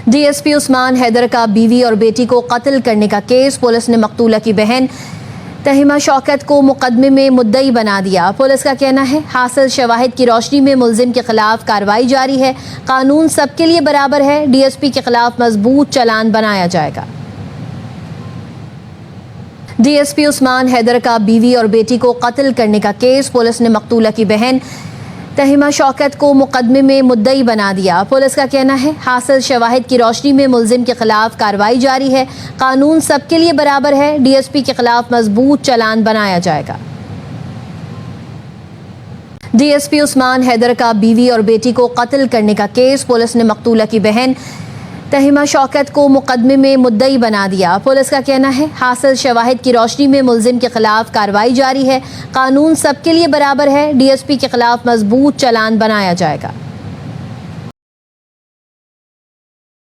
DSP Usman Haider का बीवी और बेटी को कत्ल करने का केस, पुलिस ने मकतूला की बहन तहिमा शौकत को मुकदमे में मुद्दई बना दिया। पुलिस का कहना है हासिल शवाहिद की रोशनी में मुलजिम के खिलाफ कार्रवाई जारी है। कानून सबके लिए बराबर है। डीएसपी के खिलाफ मजबूत चालान बनाया जाएगा। डीएसपी उस्मान हैदर का बीवी और बेटी को कत्ल करने का केस, पुलिस ने मकतूला की बहन तहिमा शौकत को मुकदमे में मुद्दई बना दिया। पुलिस का कहना है हासिल शवाहिद की रोशनी में मुलजिम के खिलाफ कार्रवाई जारी है। कानून सबके लिए बराबर है। डीएसपी के खिलाफ मजबूत चालान बनाया जाएगा। डीएसपी उस्मान हैदर का बीवी और बेटी को कत्ल करने का केस, पुलिस ने मकतूला की बहन तहिमा शौकत को मुकदमे में मुद्दई बना दिया। पुलिस का कहना है हासिल शवाहिद की रोशनी में मुलजिम के खिलाफ कार्रवाई जारी है। कानून सबके लिए बराबर है। डीएसपी के खिलाफ मजबूत चालान बनाया जाएगा।